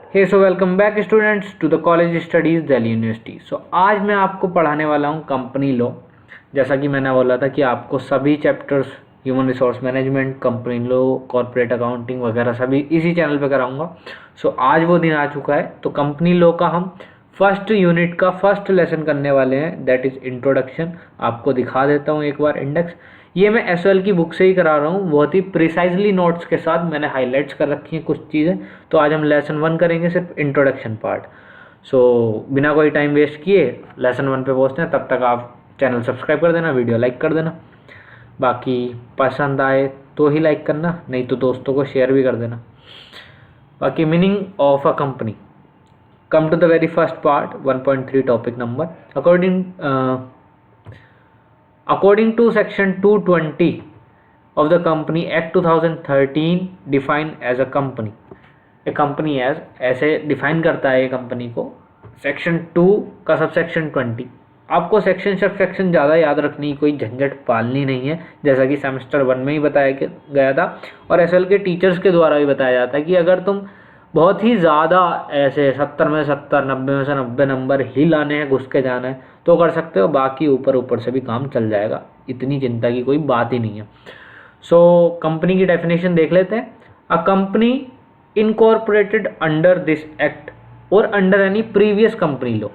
Hey so welcome back students to the college studies Delhi university. So आज मैं आपको पढ़ाने वाला हूँ कंपनी लॉ। जैसा कि मैंने बोला था कि आपको सभी chapters human resource management, company law, corporate accounting वगैरह सभी इसी चैनल पे कराऊंगा। सो आज वो दिन आ चुका है। तो कंपनी लॉ का हम फर्स्ट यूनिट का फर्स्ट लेसन करने वाले हैं, दैट इज़ इंट्रोडक्शन। आपको दिखा देता हूँ एक बार इंडेक्स। ये मैं एसएल की बुक से ही करा रहा हूँ, बहुत ही प्रिसाइजली नोट्स के साथ मैंने हाईलाइट्स कर रखी हैं कुछ चीज़ें। तो आज हम लेसन 1 करेंगे, सिर्फ इंट्रोडक्शन पार्ट। सो बिना कोई टाइम वेस्ट किए लेसन 1 पे पहुँचते हैं। तब तक आप चैनल सब्सक्राइब कर देना, वीडियो लाइक कर देना। बाकी पसंद आए तो ही लाइक करना, नहीं तो दोस्तों को शेयर भी कर देना। बाकी meaning of a company, come to the very first part, 1.3 topic number. According to section 220 of the Company Act 2013 define as a company, a company as ऐसे डिफाइन करता है ये कंपनी को सेक्शन 2 का सबसेक्शन 20। आपको सेक्शन सबसेक्शन ज़्यादा याद रखने की कोई झंझट पालनी नहीं है, जैसा कि सेमेस्टर 1 में ही बताया गया था और एसएल के टीचर्स के द्वारा भी बताया जाता है कि अगर तुम बहुत ही ज़्यादा ऐसे 70 में 70, 90 में से 90 नंबर ही लाने हैं, घुस के जाना है तो कर सकते हो। बाकी ऊपर ऊपर से भी काम चल जाएगा, इतनी चिंता की कोई बात ही नहीं है। सो कंपनी की डेफिनेशन देख लेते हैं। A company incorporated under this act और under any previous company law.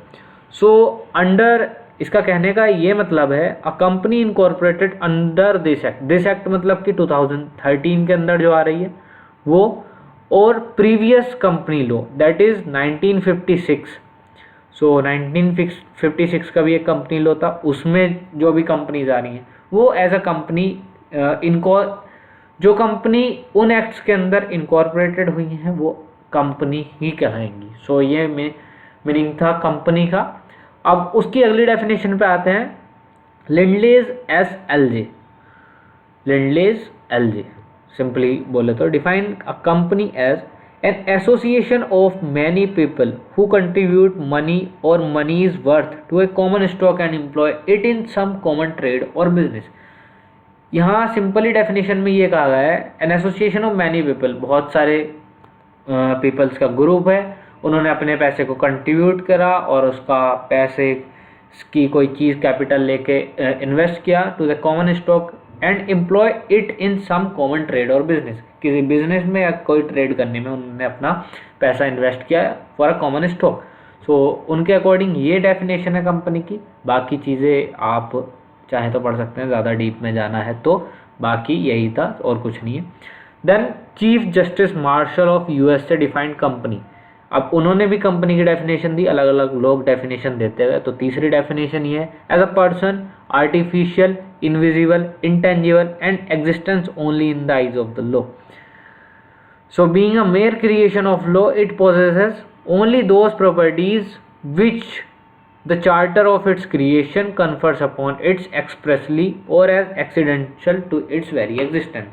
So under, इसका कहने का ये मतलब है a company incorporated under this act. This act मतलब कि 2013 के अंदर जो आ रही है वो, और previous company law that is 1956। सो 1956 का भी एक कंपनी लॉ था, उसमें जो भी कंपनीज आ रही हैं वो एज अ कंपनी इनको, जो कंपनी उन एक्ट्स के अंदर इनकॉर्पोरेटेड हुई हैं वो कंपनी ही कहलाएंगी। सो ये मीनिंग था कंपनी का। अब उसकी अगली डेफिनेशन पे आते हैं। Lindley's S L J, Lindley's L J simply बोले तो define a company as an association of many people who contribute money और money is worth to a common stock and employ it in some common trade और business. यहाँ simply definition में ये कहा गया है an association of many people, बहुत सारे पीपल्स का ग्रुप है, उन्होंने अपने पैसे को कंट्रीब्यूट करा और उसका पैसे की कोई चीज़ कैपिटल लेके इन्वेस्ट किया to the common stock and employ it in some common trade और बिजनेस। किसी बिजनेस में या कोई ट्रेड करने में उन्होंने अपना पैसा इन्वेस्ट किया फॉर अ कॉमन स्टॉक। सो उनके अकॉर्डिंग ये डेफिनेशन है कंपनी की। बाकी चीज़ें आप चाहे तो पढ़ सकते हैं, ज़्यादा डीप में जाना है तो। बाकी यही था और कुछ नहीं है। Then chief justice Marshall of USA defined company. अब उन्होंने भी कंपनी की डेफिनेशन दी, अलग अलग लोग डेफिनेशन देते हुए। तो तीसरी डेफिनेशन ये है as a person artificial, invisible, intangible and existence only in the eyes of the law. So being a mere creation of law, it possesses only those properties which the charter of its creation confers upon it expressly or as accidental to its very existence.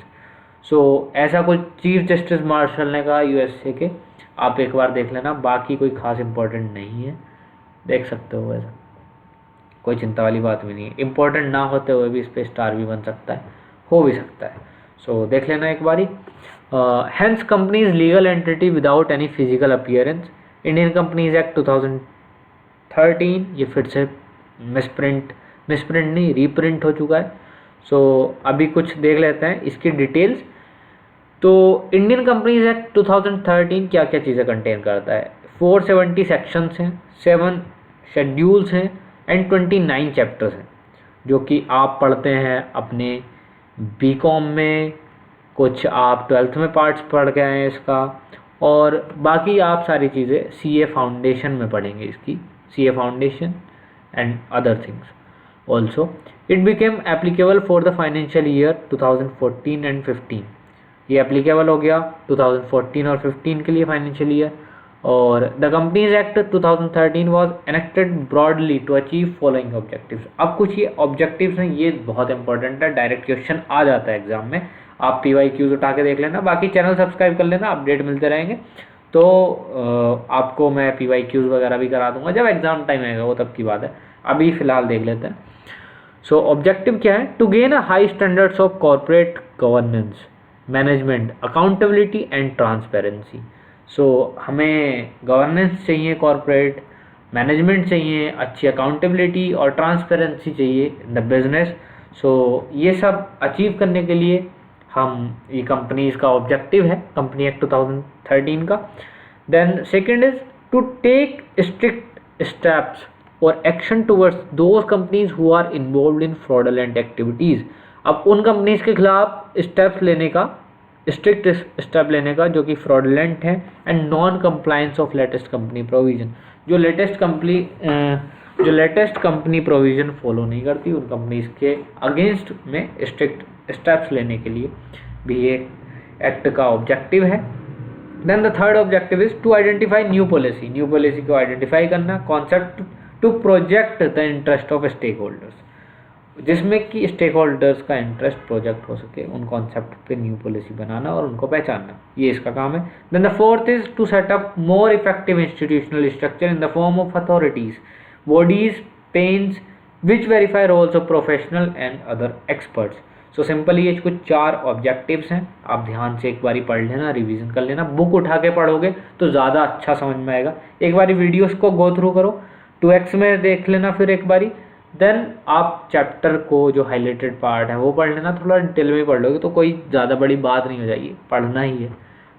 सो ऐसा कुछ chief justice martial ने कहा USA के, आप एक बार देख लेना। बाकी कोई खास इंपॉर्टेंट नहीं है, देख सकते हो, ऐसा कोई चिंता वाली बात भी नहीं है। इंपॉर्टेंट ना होते हुए भी इस पर स्टार भी बन सकता है, हो भी सकता है। सो देख लेना एक बारी। Hence company is legal entity without any physical appearance. Indian companies act 2013, ये फिर से मिसप्रिंट नहीं रीप्रिंट हो चुका है। सो अभी कुछ देख लेते हैं इसकी डिटेल्स। तो इंडियन कंपनीज एक्ट 2013 क्या क्या चीज़ें कंटेन करता है। 470 सेक्शंस हैं, 7 शेड्यूल्स हैं एंड 29 चैप्टर्स हैं, जो कि आप पढ़ते हैं अपने बीकॉम में, कुछ आप 12th में पार्ट्स पढ़ के आए हैं इसका, और बाकी आप सारी चीज़ें सीए फाउंडेशन में पढ़ेंगे इसकी, CA foundation and other things also. It became applicable for the financial year 2014 and 15। ये एप्लीकेबल हो गया 2014 और 15 के लिए फाइनेंशियल ईयर। और the companies act 2013 was enacted broadly to achieve following objectives. अब कुछ ये ऑब्जेक्टिव्स हैं, ये बहुत इंपॉर्टेंट है, डायरेक्ट क्वेश्चन आ जाता है एग्जाम में। आप PYQs उठा के देख लेना, बाकी चैनल सब्सक्राइब कर लेना, अपडेट मिलते रहेंगे। तो आपको मैं PYQs वगैरह भी करा दूंगा जब एग्जाम टाइम आएगा, वो तब की बात है। अभी फ़िलहाल देख लेते हैं। सो ऑब्जेक्टिव क्या है? To gain a high standards of corporate governance, management, accountability and transparency. हमें गवर्नेंस चाहिए, कॉर्पोरेट मैनेजमेंट चाहिए, अच्छी अकाउंटेबिलिटी और ट्रांसपेरेंसी चाहिए इन द बिजनेस। ये सब अचीव करने के लिए ये कंपनीज का ऑब्जेक्टिव है कंपनी एक्ट 2013 का। Then second is to take strict steps और action towards those companies who are involve in fraudulent activities. अब उन कंपनीज के खिलाफ स्टेप्स लेने का, स्ट्रिक्ट स्टेप लेने का जो कि फ्रॉडुलेंट है, and non compliance of latest company provision, जो लेटेस्ट कंपनी प्रोविजन फॉलो नहीं करती, उन कंपनीज के अगेंस्ट में स्ट्रिक्ट स्टेप्स लेने के लिए भी ये एक्ट का ऑब्जेक्टिव है। Then the third objective is to identify new policy को आइडेंटिफाई करना, concept to project the interest of stake holders, जिसमें कि स्टेक होल्डर्स का इंटरेस्ट प्रोजेक्ट हो सके, उन कॉन्सेप्ट पे न्यू पॉलिसी बनाना और उनको पहचानना, ये इसका काम है। Then the fourth is to set up more effective institutional structure in the form of authorities, bodies, pens which verify roles of professional and other experts. Simply ये कुछ 4 ऑब्जेक्टिव्स हैं, आप ध्यान से एक बारी पढ़ लेना, रिवीजन कर लेना, बुक उठा के पढ़ोगे तो ज़्यादा अच्छा समझ में आएगा। एक बारी वीडियोस को गो थ्रू करो, 2x में देख लेना फिर एक बारी, देन आप चैप्टर को जो हाईलाइटेड पार्ट है वो पढ़ लेना, थोड़ा डिटेल में पढ़ लोगे तो कोई ज़्यादा बड़ी बात नहीं हो जाएगी, पढ़ना ही है,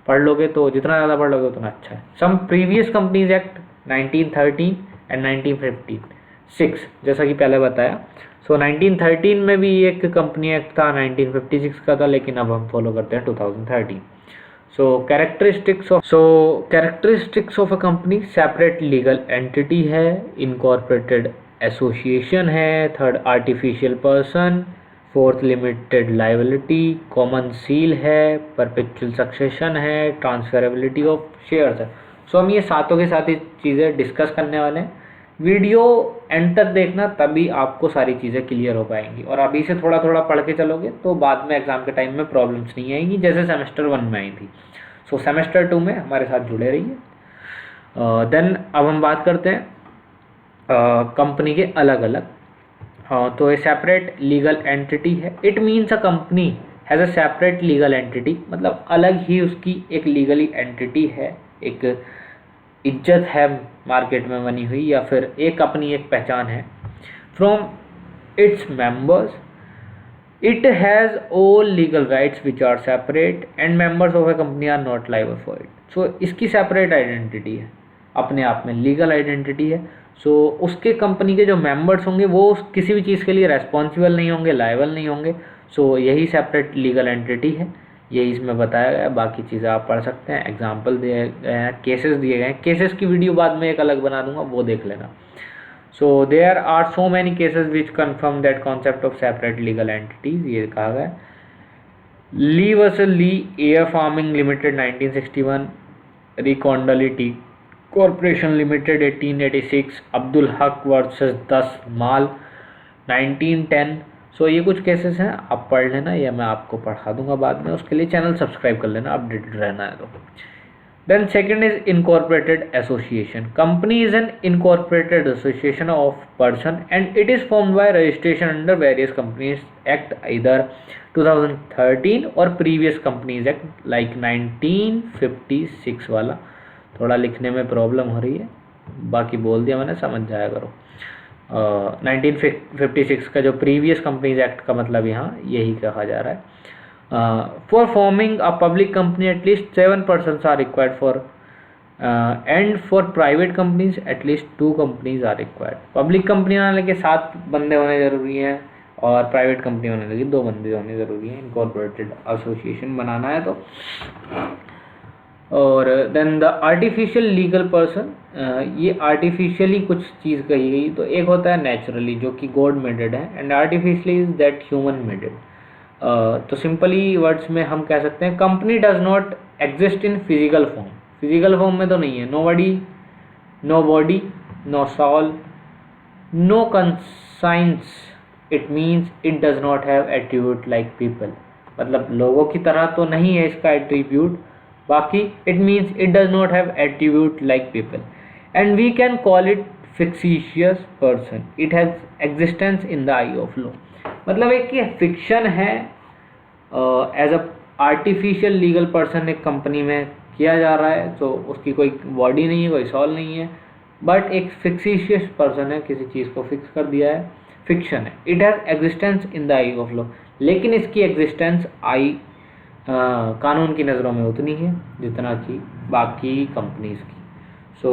पढ़ लोगे तो जितना ज़्यादा पढ़ लोगे उतना अच्छा है। Some previous companies act 1913 and 1956, जैसा कि पहले बताया। 1913 में भी एक कंपनी एक्ट था, 1956 का था, लेकिन अब हम फॉलो करते हैं 2013। Characteristics of a company, separate legal entity है, इनकॉर्पोरेटेड एसोसिएशन है, third artificial person, fourth limited liability, common seal है, परपेचुअल सक्सेशन है, ट्रांसफरेबिलिटी ऑफ शेयर्स है। हम ये सातों के साथ ही चीज़ें डिस्कस करने वाले हैं। वीडियो एंड तक देखना, तभी आपको सारी चीज़ें क्लियर हो पाएंगी, और अभी से थोड़ा थोड़ा पढ़ के चलोगे तो बाद में एग्जाम के टाइम में प्रॉब्लम्स नहीं आएंगी, जैसे सेमेस्टर 1 में आई थी। सेमेस्टर 2 में हमारे साथ जुड़े रहिए। देन अब हम बात करते हैं कंपनी के अलग अलग। तो ये सेपरेट लीगल एंटिटी है, it means a company has a separate legal entity, मतलब अलग ही उसकी एक लीगली एंटिटी है, एक इज्जत है मार्केट में बनी हुई, या फिर एक अपनी एक पहचान है। From its members it has all legal rights which are separate and members of a company are not liable for it. इसकी सेपरेट आइडेंटिटी है, अपने आप में लीगल आइडेंटिटी है। उसके कंपनी के जो मेंबर्स होंगे वो किसी भी चीज़ के लिए रेस्पॉन्सिबल नहीं होंगे, लायबल नहीं होंगे। यही सेपरेट लीगल एंटिटी है, यही इसमें बताया गया है। बाकी चीज़ें आप पढ़ सकते हैं, एग्जाम्पल दिए गए हैं, केसेस दिए गए हैं। केसेस की वीडियो बाद में एक अलग बना दूंगा, वो देख लेना। There are so many cases which confirm that concept of separate legal entities, ये कहा गया। Lee versus Lee air farming limited 1961, रिकॉन्डली tea corporation limited 1886, Abdul Haq versus 10 माल 1910। ये कुछ केसेस हैं, आप पढ़ लेना, या मैं आपको पढ़ा दूंगा बाद में, उसके लिए चैनल सब्सक्राइब कर लेना, अपडेटेड रहना है तो। Then second is incorporated association. Company is an incorporated association of person and it is formed by registration under various companies act इधर 2013 और प्रीवियस कंपनीज एक्ट लाइक 1956 वाला। थोड़ा लिखने में प्रॉब्लम हो रही है, बाकी बोल दिया मैंने, समझ जाया करो। 1956 का जो प्रीवियस कंपनीज एक्ट का मतलब यहाँ यही कहा जा रहा है। For forming a public company at least 7 persons are required for and for private companies at least 2 companies are required. Public company होने लगे 7 बंदे होने जरूरी हैं, और प्राइवेट कंपनी होने लगी 2 बंदे होने ज़रूरी हैं, इनकॉर्पोरेटेड एसोसिएशन बनाना है तो। और then the artificial legal person, ये आर्टिफिशियली कुछ चीज़ कही गई, तो एक होता है नेचुरली जो कि गॉड मेडेड है, and artificially is that human maded. तो सिंपली वर्ड्स में हम कह सकते हैं company does not exist in physical form. Physical form में तो नहीं है, no body, no soul, no conscience, it means it does not have attribute like people, मतलब लोगों की तरह तो नहीं है इसका एट्रीब्यूट, बाकी it means it does not have attribute like people and we can call it fictitious person, it has existence in the eye of law. मतलब एक फिक्शन है, as a artificial legal person एक company में किया जा रहा है, तो उसकी कोई बॉडी नहीं है, कोई सॉल नहीं है, बट एक फिक्सिशियस पर्सन है, किसी चीज़ को फिक्स कर दिया है, फिक्शन है। It has existence in the eye of law, लेकिन इसकी एग्जिस्टेंस कानून की नज़रों में उतनी है जितना कि बाकी कंपनीज की। सो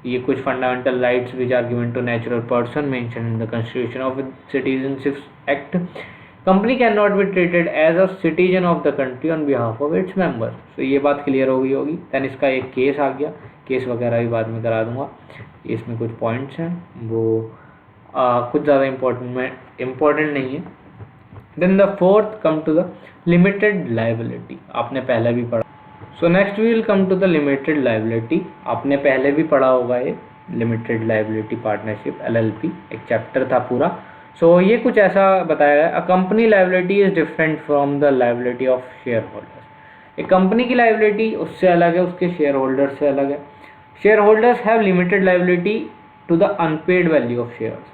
ये कुछ fundamental rights which are given to natural person mention in the constitution of citizenship act. Company can not be treated as a citizen of the country on behalf of its members. तो ये बात clear हो गई होगी। Then इसका एक case आ गया, case वगैरह भी बाद में करा दूंगा। इसमें कुछ पॉइंट्स हैं वो कुछ ज़्यादा इम्पोर्टेंट नहीं है। Then the fourth come to the limited liability, आपने पहले भी पढ़ा। So next we will come to the limited liability, आपने पहले भी पढ़ा होगा ये लिमिटेड लाइबिलिटी पार्टनरशिप LLP, एक चैप्टर था पूरा। सो ये कुछ ऐसा बताया गया, a company liability is different from the liability of share holders. एक कंपनी की लाइबिलिटी उससे अलग है, उसके शेयर होल्डर से अलग है। Share holders have limited liability to the unpaid value of shares,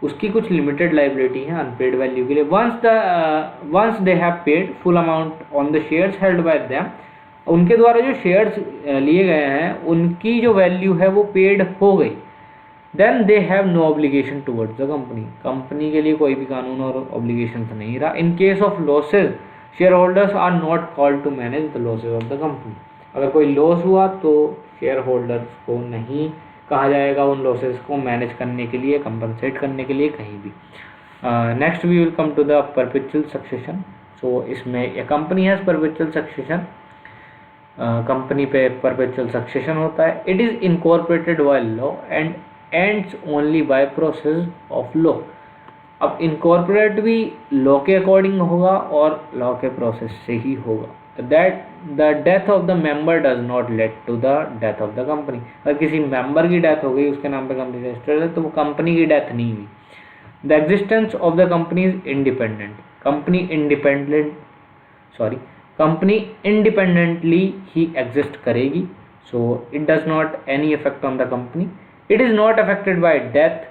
उसकी कुछ लिमिटेड लाइबिलिटी है अनपेड वैल्यू के लिए। Once they have paid full amount on the shares held by them, उनके द्वारा जो शेयर्स लिए गए हैं उनकी जो वैल्यू है वो पेड हो गई, then they have no obligation towards the company, company के लिए कोई भी कानून और ऑब्लिगेशन नहीं रहा। In case of losses share holders are not called to manage the losses of the company, अगर कोई लॉस हुआ तो शेयर होल्डर्स को नहीं कहा जाएगा उन लॉसेस को मैनेज करने के लिए, कंपनसेट करने के लिए कहीं भी। Next we will come to the perpetual succession. So इसमें a company has perpetual succession, company पे परपेचुअल सक्सेशन होता है। It is incorporated by law and ends only by process of law. अब इनकॉर्पोरेट भी लॉ के according होगा और law के प्रोसेस से ही होगा। That the death of the member does not lead to the death of the company, अगर किसी मेंबर की डेथ हो गई उसके नाम पे कंपनी रजिस्टर्ड है तो वो कंपनी की डेथ नहीं हुई। The existence of the company is independent, company independently ही एग्जिस्ट करेगी। So it does not any effect on the company, it is not affected by death,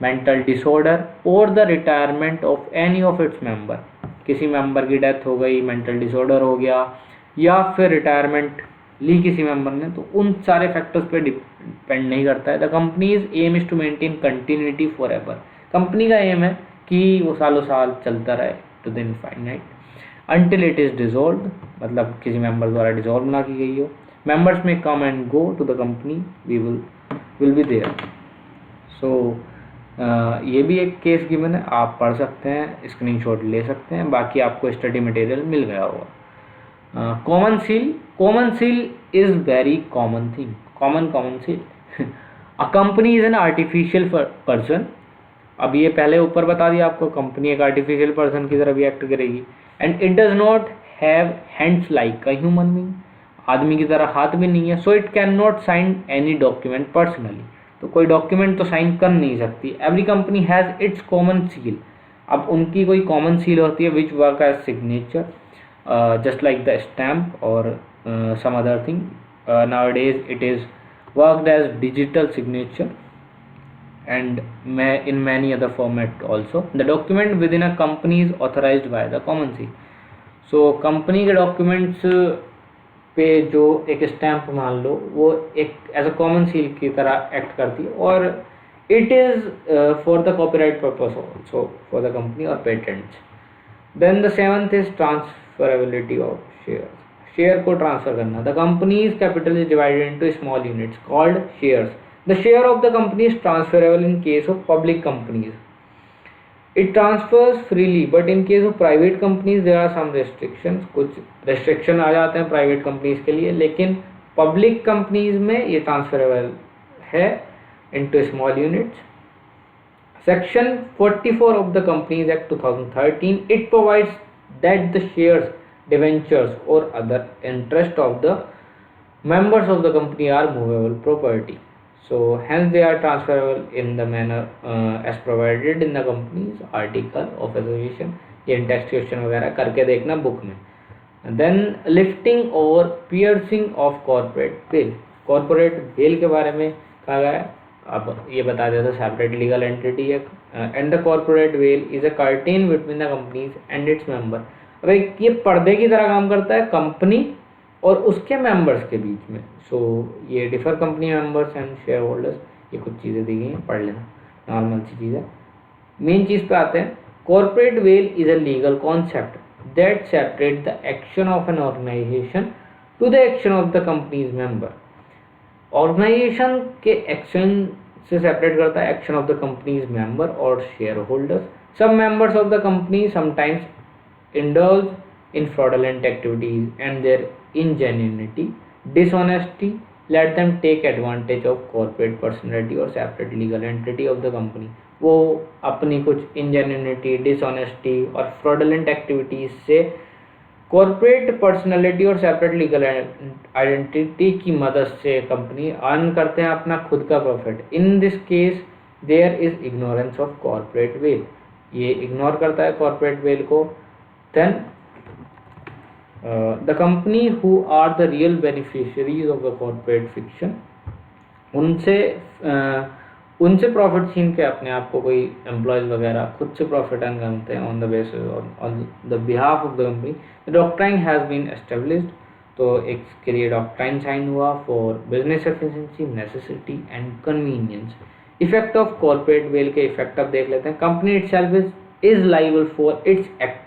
mental disorder और the retirement of any of its member. किसी member की death हो गई, mental disorder हो गया या फिर रिटायरमेंट ली किसी मेंबर ने, तो उन सारे फैक्टर्स पे डिपेंड नहीं करता है। The company's aim is to maintain continuity for ever, company का एम है कि वो सालों साल चलता रहे to the infinite until it is dissolved, मतलब किसी मेंबर द्वारा डिसॉल्व ना की गई हो। Members may come and go to the company, we will be there. So ये भी एक केस गिवन है, आप पढ़ सकते हैं, स्क्रीनशॉट ले सकते हैं, बाकी आपको स्टडी मटेरियल मिल गया होगा। Common seal is very common thing, common seal. A company is an artificial person, अब ये पहले ऊपर बता दिया आपको, कंपनी एक आर्टिफिशियल पर्सन की तरह भी एक्ट करेगी। And it does not have hands like a human being, आदमी की तरह हाथ भी नहीं है। So it can not sign any document personally, तो कोई डॉक्यूमेंट तो साइन कर नहीं सकती। Every company has its common seal, अब उनकी कोई कॉमन सील होती है which work as signature just like the stamp और some other thing. Nowadays it is worked as digital signature and in many other format also. The document within a company is authorized by the common seal. So company के documents पे जो एक stamp मान लो वो एक as a common seal की तरह act करती है और it is for the copyright purpose also for the company और patents. Then the seventh is transferability of shares, share को ट्रांसफर करना. The company's capital is divided into small units called shares. The share of the company is transferable in case of public companies. It transfers freely, but in case of private companies there are some restrictions. कुछ restriction आ जाते हैं private companies के लिए, लेकिन public companies में ये transferable है into small units. Section 44 of the Companies Act 2013 it provides that the shares, debentures or other interest of the members of the company are movable property. So hence they are transferable in the manner as provided in the company's article of association. ये text question वगैरह करके देखना book में. Then lifting or piercing of corporate veil. Corporate veil के बारे में कहा गया है. अब ये बता देता separate legal entity है. And the corporate veil is a curtain between the companies and its member. अब ये पर्दे की तरह काम करता है कंपनी और उसके मेंबर्स के बीच में। सो ये differ company members and share holders, ये कुछ चीज़ें दी गई हैं, पढ़ लेना, नॉर्मल सी चीज़ है। मेन चीज़ पे आते हैं। Corporate veil is a legal concept that separate the action of an organization to the action of the company's member. Organization के एक्शन से सेपरेट करता है action of the company's member और shareholders. Some members of the company sometimes indulge in fraudulent activities and their ingenuity, dishonesty let them take advantage of corporate personality or separate legal entity of the company। वो अपनी कुछ ingenuity, dishonesty और fraudulent activities से corporate personality और separate legal identity की मदद से company earn करते हैं अपना खुद का profit. In this case there is ignorance of corporate veil, ये इग्नोर करता है कॉर्पोरेट वेल को। Then the company who are the real beneficiaries of the corporate fiction, उनसे प्रॉफिट छीन के अपने आप को कोई एम्प्लॉयज वगैरह खुद से प्रॉफिट अर्न करते हैं on the basis on the behalf of the company. The doctrine has been established, तो एक के लिए डॉक्ट्राइन साइन हुआ for business efficiency, necessity and convenience. Effect of corporate veil के इफेक्ट अब देख लेते हैं। Company itself is liable for its act,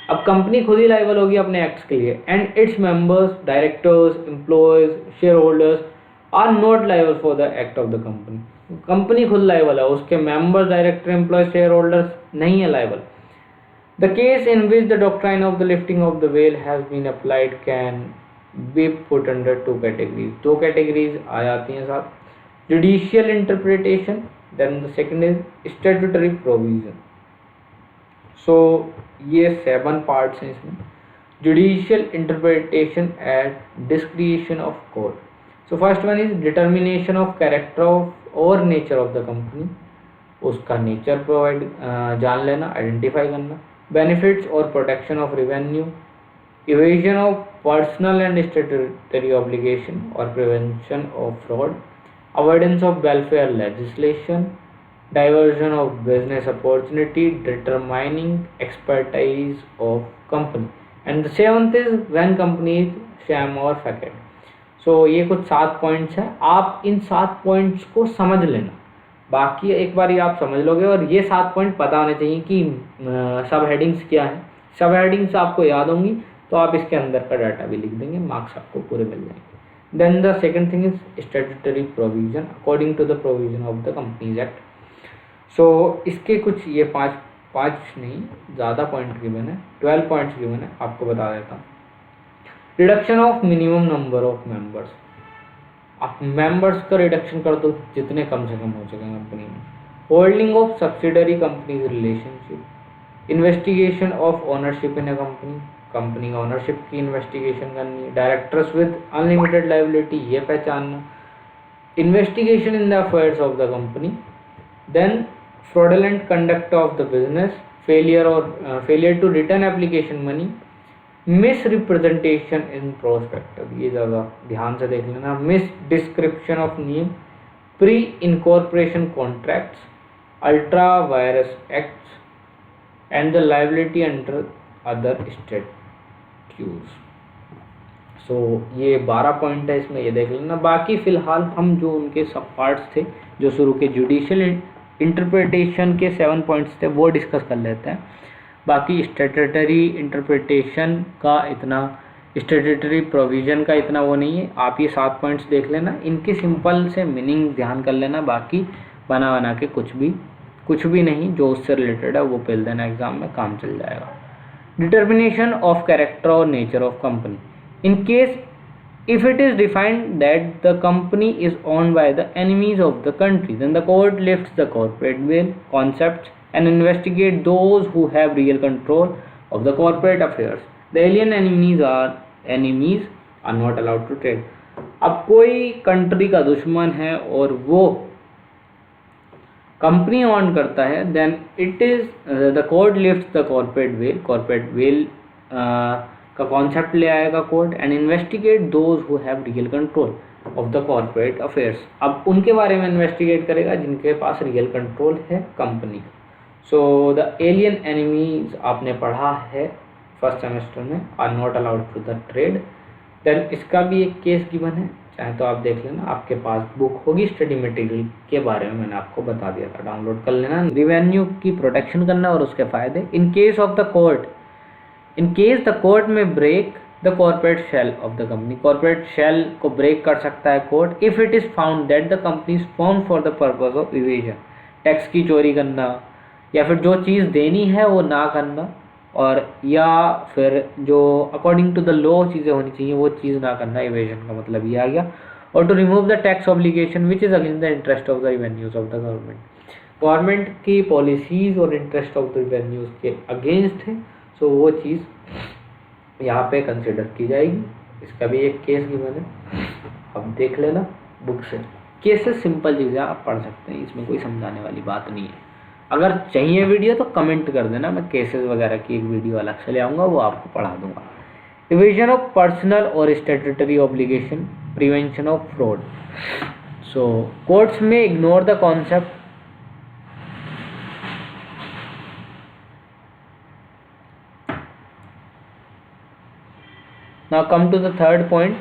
अब कंपनी खुद ही लाइबल होगी अपने एक्ट्स के लिए। And its members, directors, employees, share holders are not liable for the act of the company. Company खुद लाइबल है, उसके members, director, employees, share holders नहीं है liable. The case in which the doctrine of the lifting of the veil has been applied can be put under two categories, दो categories आ जाती हैं साथ। Judicial interpretation, then the second is statutory provision. So ये 7 parts हैं इसमें। Judicial interpretation at discretion of court. So first one is determination of character of और nature of the company, उसका नेचर प्रोवाइड जान लेना, आइडेंटिफाई करना। Benefits और protection of revenue, evasion of personal and statutory obligation और prevention of fraud, avoidance of welfare legislation, diversion of business opportunity, determining expertise of company, and the 7th is when company is sham or facade। so ये कुछ 7 points हैं, आप इन 7 points को समझ लेना, बाकी एक बार आप समझ लोगे। और ये 7 पॉइंट पता होने चाहिए कि सब हेडिंग्स क्या हैं। सब हेडिंग्स आपको याद होंगी तो आप इसके अंदर का डाटा भी लिख देंगे, मार्क्स आपको पूरे मिल जाएंगे। Then the second thing is statutory provision according to the provision of the companies act. So इसके कुछ ये पाँच नहीं ज़्यादा पॉइंट गिवन है, 12 पॉइंट्स गिवन है, आपको बता देता हूँ। Reduction of minimum number of members, आप मेंबर्स का रिडक्शन कर दो जितने कम से कम हो सके कंपनी में। Holding of subsidiary companies relationship, investigation of ownership in a company, company का ओनरशिप की इन्वेस्टिगेशन करनी है। डायरेक्टर्स विद अनलिमिटेड लायबिलिटी, ये पहचानना। Investigation in the affairs of the company. Then fraudulent conduct of the business, failure to return application money, misrepresentation in prospectus, ये ज़्यादा ध्यान से देख लेना। misdescription of name, pre-incorporation contracts, ultra virus acts and the liability under other statutes। सो ये 12 point है इसमें, ये देख लेना। बाकी फ़िलहाल हम जो उनके सब पार्ट्स थे जो शुरू के जुडिशियल इंटरप्रिटेशन के 7 पॉइंट्स थे वो डिस्कस कर लेते हैं। बाकी स्टैट्यूटरी इंटरप्रिटेशन का इतना, स्टैट्यूटरी प्रोविज़न का इतना वो नहीं है, आप ये 7 पॉइंट्स देख लेना, इनकी सिंपल से मीनिंग ध्यान कर लेना। बाकी बना के कुछ भी नहीं जो उससे रिलेटेड है वो पेल देना, एग्जाम में काम चल जाएगा। डिटर्मिनेशन ऑफ कैरेक्टर और nature of company, in case if it is defined that the company is owned by the enemies of the country, then the court lifts the corporate veil concepts and investigate those who have real control of the corporate affairs. The alien enemies are not allowed to trade। अब कोई country का दुश्मन है और वो company on करता है, then it is the court lifts the corporate veil का कॉन्सेप्ट ले आएगा court, and investigate those who have real control of the corporate affairs. अब उनके बारे में इन्वेस्टिगेट करेगा जिनके पास रियल कंट्रोल है कंपनी का। सो द एलियन एनिमीज आपने पढ़ा है फर्स्ट सेमेस्टर में, are not allowed to the trade. Then इसका भी एक केस गिवन है, चाहे तो आप देख लेना, आपके पास बुक होगी स्टडी मटेरियल के बारे में मैंने आपको बता दिया था, डाउनलोड कर लेना। रिवेन्यू की प्रोटेक्शन करना और उसके फायदे। In case of the court, in case the court may break the corporate shell of the company, corporate shell को ब्रेक कर सकता है court if it is found that the company is form for the purpose of evasion, tax की चोरी करना या फिर जो चीज़ देनी है वो ना करना, और या फिर जो अकॉर्डिंग टू द लॉ चीज़ें होनी चाहिए वो चीज़ ना करना, इवेजन का मतलब ये आ गया। और to remove the tax obligation which is against the interest of the revenues of the government, government की पॉलिसीज़ और इंटरेस्ट ऑफ द रिवेन्यूज के अगेंस्ट है, सो वो चीज़ यहाँ पे कंसिडर की जाएगी। इसका भी एक केस गिवन है, अब देख लेना बुक से। केसेस सिंपल चीज़ें आप पढ़ सकते हैं, इसमें कोई समझाने वाली बात नहीं है। अगर चाहिए वीडियो तो कमेंट कर देना, मैं केसेस वगैरह की एक वीडियो अलग से ले आऊँगा, वो आपको पढ़ा दूंगा। इवेजन ऑफ पर्सनल और statutory obligation, prevention of fraud. So courts may ignore the concept Now come to the third point,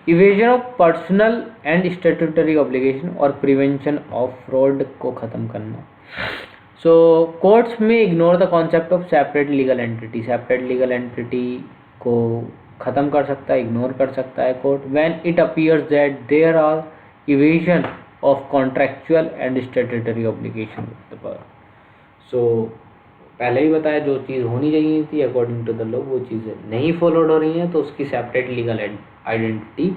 evasion of personal and statutory obligation और prevention of fraud को ख़त्म करना। So courts में ignore the concept of separate legal entity, separate legal entity को ख़त्म कर सकता है, इग्नोर कर सकता है court when it appears that there are evasion of contractual and statutory obligation। So पहले ही बताया, जो चीज़ होनी चाहिए थी अकॉर्डिंग टू द लॉ वो चीज़ें नहीं फॉलोड हो रही हैं, तो उसकी सेपरेट लीगल आइडेंटिटी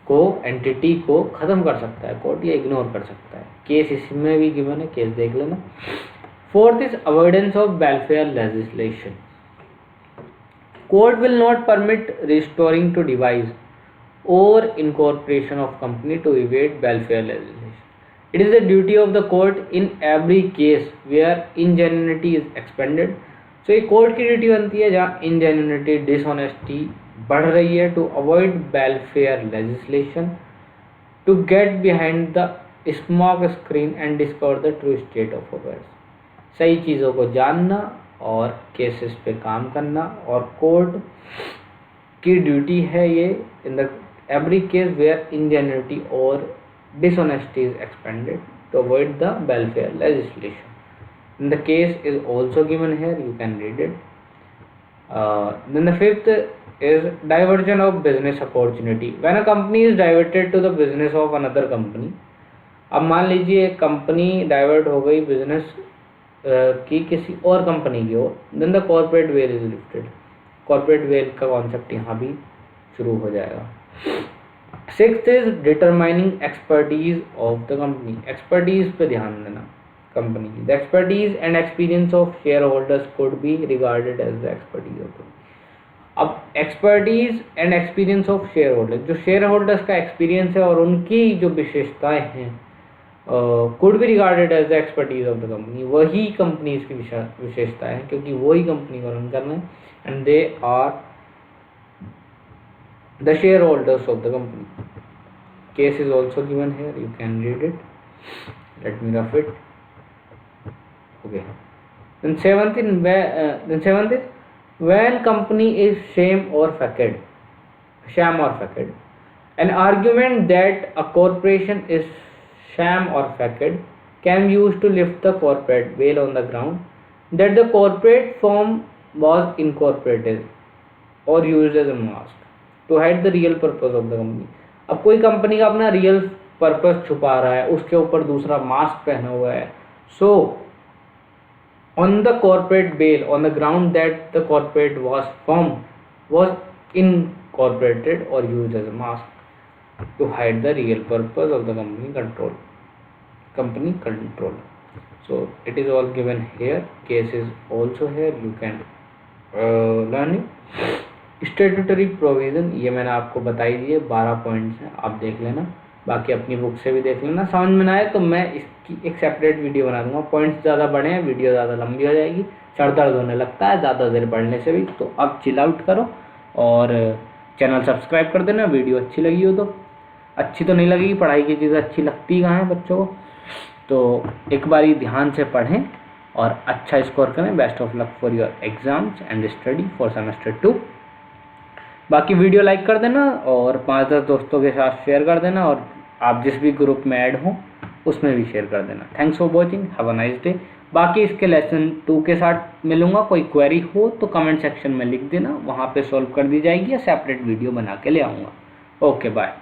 को, एंटिटी को ख़त्म कर सकता है कोर्ट या इग्नोर कर सकता है। केस इसमें भी गिवन है, केस देख लेना। Fourth is avoidance of welfare legislation. Court will not permit resorting to device और incorporation of company to evade welfare legislation. It is the duty of the court in every case where ingenuity is expended। So ये court की duty बनती है जहाँ ingenuity, dishonesty बढ़ रही है, to avoid welfare legislation, to get behind the smoke screen and discover the true state of affairs। सही चीज़ों को जानना और केसेस पे काम करना, और कोर्ट की ड्यूटी है ये in the every case where ingenuity or dishonesty is expended to avoid the welfare legislation। And the case is also given here, you can read it। Then the fifth is diversion of business opportunity। When a company is diverted to the business of another company, अब मान लीजिए एक company divert हो गई business की किसी और company की ओर, then the corporate veil is lifted। corporate veil का कॉन्सेप्ट यहाँ भी शुरू हो जाएगा। Sixth is determining expertise of the company. Expertise पे ध्यान देना कंपनी की। The expertise and experience of share holders could be regarded as the expertise of. अब expertise and experience of share holders, जो शेयर होल्डर्स का experience है और उनकी जो विशेषताएं हैं, could be regarded as the expertise of the company. वही कंपनीज की विशेषताएं हैं, क्योंकि वही कंपनी को रन करना है, and they are the shareholders of the company। Case is also given here, you can read it, let me rough it, okay। Then seventh is when company is sham or faked, an argument that a corporation is sham or faked can be used to lift the corporate veil on the ground that the corporate form was incorporated or used as a mask to hide the real purpose of the company। अब कोई company का अपना real purpose छुपा रहा है, उसके ऊपर दूसरा मास्क पहना हुआ है, so on the corporate veil on the ground that the corporate was incorporated or used as a mask to hide the real purpose of the company control। So it is all given here, case is also here, you can learn it। Statutory provision ये मैंने आपको बताई दिए, 12 points हैं, आप देख लेना, बाकी अपनी बुक से भी देख लेना। समझ में ना आए तो मैं इसकी एक सेपरेट वीडियो बना दूंगा। पॉइंट्स ज़्यादा बड़े हैं, वीडियो ज़्यादा लंबी हो जाएगी, सर दर्द होने लगता है ज़्यादा देर पढ़ने से भी, तो अब चिल आउट करो और चैनल सब्सक्राइब कर देना। वीडियो अच्छी लगी हो तो, अच्छी तो नहीं लगेगी, पढ़ाई की चीज़ें अच्छी लगती कहाँ हैं बच्चों को, तो एक बारी ध्यान से पढ़ें और अच्छा स्कोर करें। Best of luck for your exams and study for semester 2। बाकी वीडियो लाइक कर देना और 5-10 दोस्तों के साथ शेयर कर देना, और आप जिस भी ग्रुप में ऐड हो उसमें भी शेयर कर देना। Thanks for watching, have a nice day. बाकी इसके लेसन 2 के साथ मिलूंगा, कोई क्वेरी हो तो कमेंट सेक्शन में लिख देना, वहाँ पे सॉल्व कर दी जाएगी या सेपरेट वीडियो बना के ले आऊँगा। Okay bye.